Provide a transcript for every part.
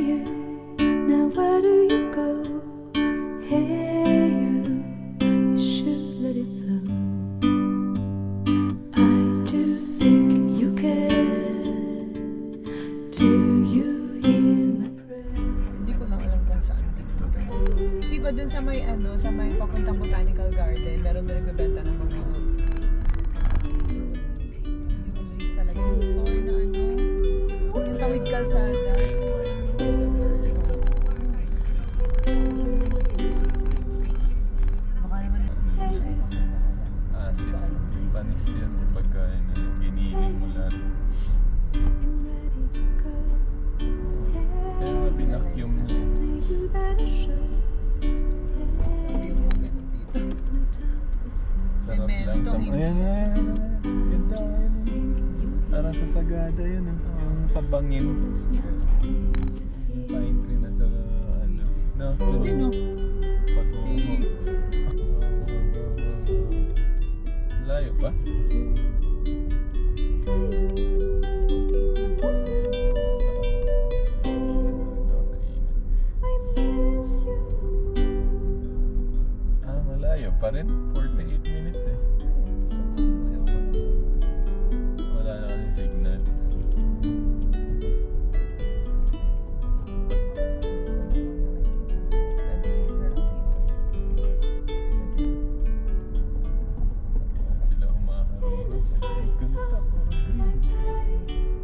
you, now where do you go? Hey you should let it flow. I do think you care. Do you hear my prayer? Hindi ko lang alam kung saan dito. Di ba dun sa may sa may papuntang Botanical Garden, meron din nagbebenta ng mga jewelries talaga. Yung store na yung tawid kalsada. Baka naman siya ikaw ang bahala. Asis, panis yan pagka giniling mo lahat. Kaya nga pinakyum niya. Hindi mo ganun dito. Sarap lang Cemento, sa... hindi. Ayan. Ganda yun. Parang sa Sagada yun. Yung pabangin. Yung pine tree na sa no? Ito din Patungo. Layo pa? Malayo pa rin. 48 minutes eh. Wala na kasing signal. Kaya sila humaharap. Ganda, puro green.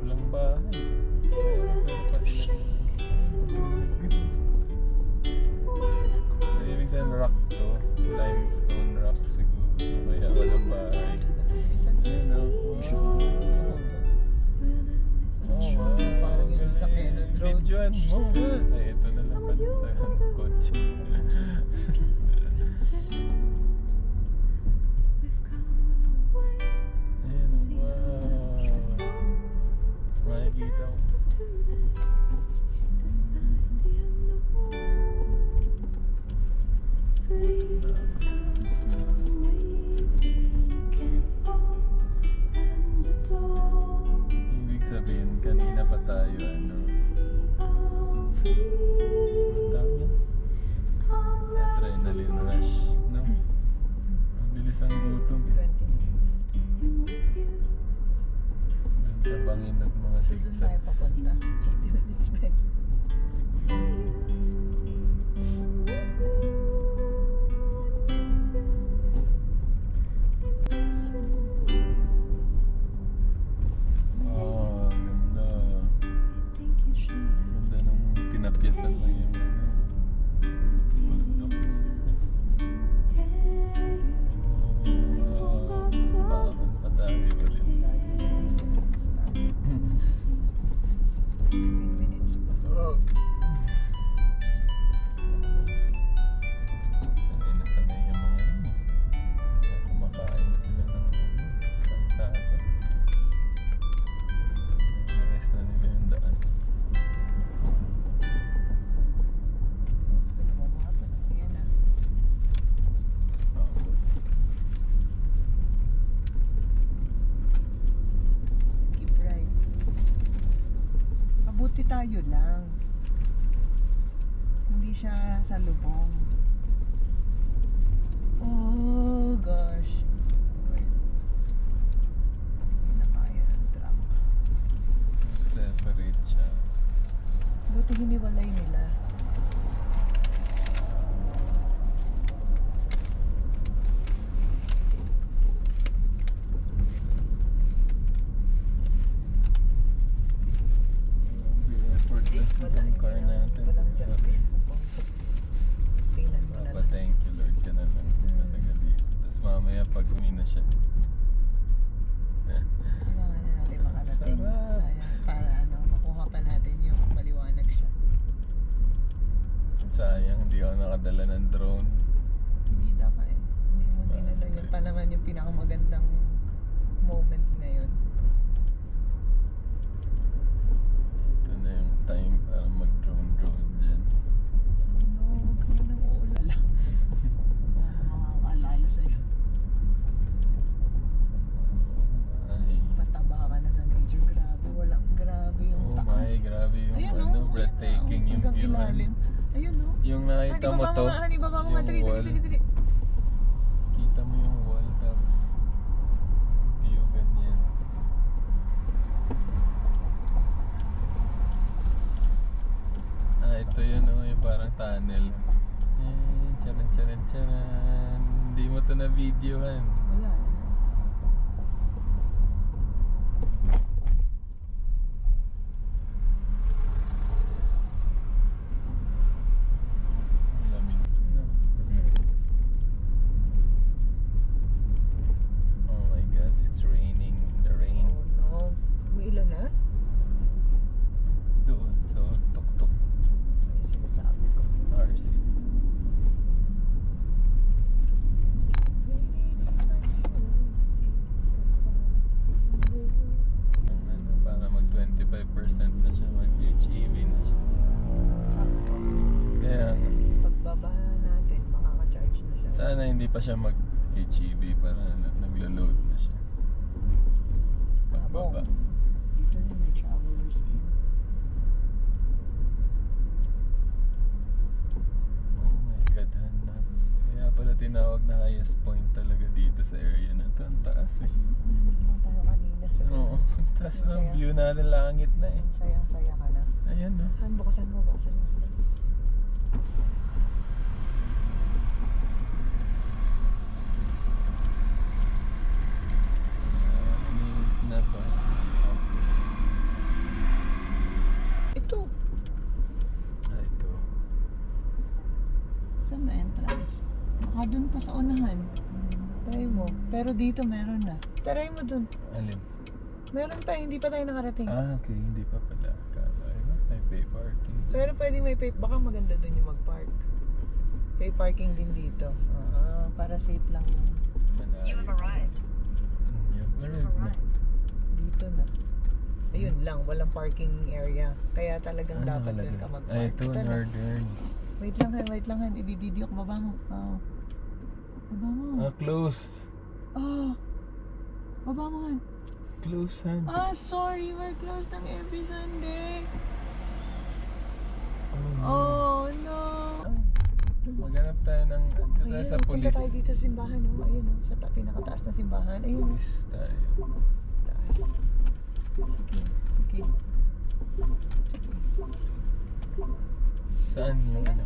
Walang bahay. So, ibig sabihin rock to. Limestone rock siguro. Kaya walang bahay. Ayan o. Parang yung sa Cannon Road. Videoan mo. Ay, ito na lang pala sa kotse. Ayan o. Wow. Makikita ko. Ibig sabihin, kanina pa tayo tawag yan? Adrenaline rush, no? Ang bilis ang gutom. 20 minutes. Dun sa bangin at mga Doon sigsag. tayo papunta. 20 minutes back. Oh, ganda. Ganda nung tinapyasan lang yung bundok. Bakit pa tayo ulit? 16 minutes pa. Sanay na sanay yung mga yun eh. Kaya kumakain na sila ng kalsada. Rest na nila yung daan. Ayan na. Keep right. Mabuti tayo lang. Hindi siya sa lubong. Oh gosh. Wait. Hindi na kaya ng truck. Separate siya. Buti hiniwalay nila. Effortless yung car natin. Walang justice. Tingnan mo na Papa, lang. thank you Lord ka na lang. Talaga dito. Tapos mamaya pag uwi na siya. Kailangan na natin makarating. Sarap. Sayang. Para makuha pa natin yung maliwanag siya. Sayang, hindi ako nakadala ng drone. Bida ka eh. Hindi mo dinala. Yun pa naman yung pinakamagandang moment ngayon. Ito na yung time para mag-drone dyan. No, huwag ka munang uulala. Makakaalala sa'yo. Ay. Pataba ka na sa nature. Grabe. Grabe yung Oh taas. my, grabe yung Ayan, oh, breathtaking. breathtaking yung hanggang view. ilalim. Ayun, no? Yung nakita mo to, Ibaba mo nga. yung Dali, wall. dali, dali, dali. Kita mo yung wall, tapos view ganyan. Ito yun, yung parang tunnel. Charan, charan, charan. Hindi mo to na videohan. Wala. Lamig, no? Oh my God, it's raining in the rain. Oh, no. Umiilan na? Doon, so tuk-tuk, Ay, sinasabi ko. RC. Para mag 25% na siya, mag HEV na siya. Sakto. Kaya nga, Pagbaba natin, makaka-charge na siya. sana hindi pa siya mag HEV para naglo-load na siya. Pagbaba. Dito rin may travelers in. Oh my God, hanap. Kaya pala tinawag na highest point talaga dito sa area na to. Ang taas eh. Nandun lang tayo kanina sa Oo, ganun. ang taas Ang ng saya. view natin, langit na eh. Sayang-saya ka na. Ayan no. Han, bukasan mo. Na pa. Ito. Ito. Saan na entrance? Baka dun pa sa unahan. Try mo. Pero dito meron na. Try mo dun. Alin? Meron pa, hindi pa tayo nakarating. Okay, hindi pa pala. Kala, may pay parking. Pero pwede may pay, baka maganda dun yung mag-park. Pay parking din dito. Para safe lang yung Malayo. You have arrived. You've arrived na. dito na. Ayun lang, walang parking area. Kaya talagang dapat nakalagay? dun ka mag-park. Ay, ito, na. northern. Wait lang, Han. Ibibideo ko. Baba mo. Baba mo. Close. Baba mo, Han. Close, han. Sorry. We're closed ng every Sunday. no. Oh, no. Maghanap tayo ng Ayun, sa punta police. tayo dito sa simbahan. Ayun, sa pinakataas na simbahan. Ayun. Police tayo. Taas. Sige. Saan yung Ayan. ano?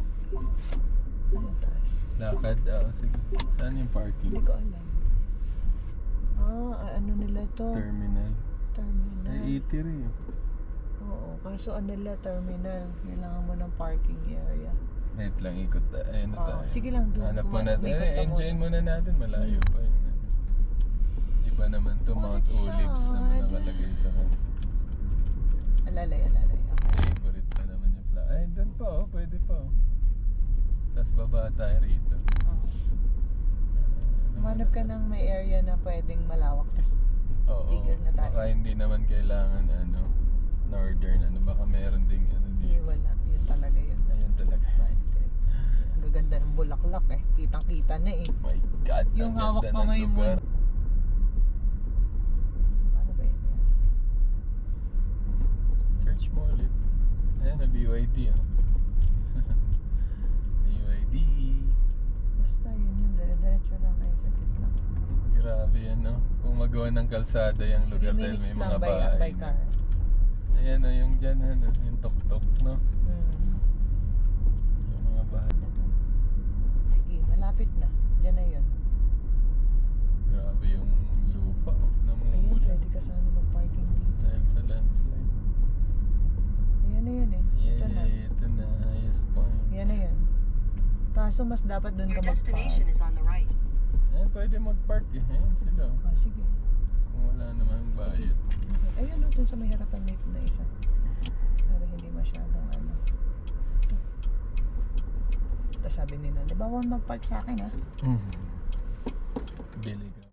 Ayun, taas. Lakad? Sige. Saan yung parking? Hindi ko alam. Ano nila to? Terminal. Terminal. Ay, eatery. Oo, kaso ano nila terminal. Kailangan mo ng parking area. Wait lang, ikot tayo. Ayun na tayo. Sige lang, doon. Hanap mo natin. Umikot ka Enjoyin muna. muna natin. Malayo pa yung ano. Iba naman to, Oh, Mount that's Olives na sad. nakalagay sa kanya. Alalay. Okay. Favorite pa naman yung flag. Ay, doon pa oh. Pwede pa oh. Tapos baba tayo rito. Manap ka ng may area na pwedeng malawak. Tas Oo. bigger na tayo. Baka hindi naman kailangan northern baka meron ding hindi dito. wala. Yun talaga yun. Ayun talaga. Ang gaganda ng bulaklak eh. Kitang-kita na eh. My God, Yung ang hawak ganda pa ng ngayon mo. lugar. Ano ba yun? Search mo ulit. Ayan na, BYD oh. BYD. Basta yun. Dire-diretso lang kayo. Saglit lang. Grabe yan no. Kung magawa ng kalsada yung 3 lugar dahil minutes may lang mga bahay by na. car. Ayan oh, yung dyan yung tok-tok no. Yung mga bahay. Sige, malapit na. Diyan na yun. Grabe yung lupa oh, na mga Ayan, ulan. pwede ka sana mag-parking dito. Dahil sa landslide. Ayan na yun eh. Ito na. Ito na, highest point. Ayan na yun. Kaso mas dapat doon Your ka destination mag-park. is on the right. Ayan, pwede mag-park eh. Ayan sila oh. Sige. Kung wala namang bayad. Ayun o, dun sa may harapan nito na isa. Para hindi masyadong ano. Ito. Tapos sabi nila, di ba won't mag-park sa akin ha? Bili ka.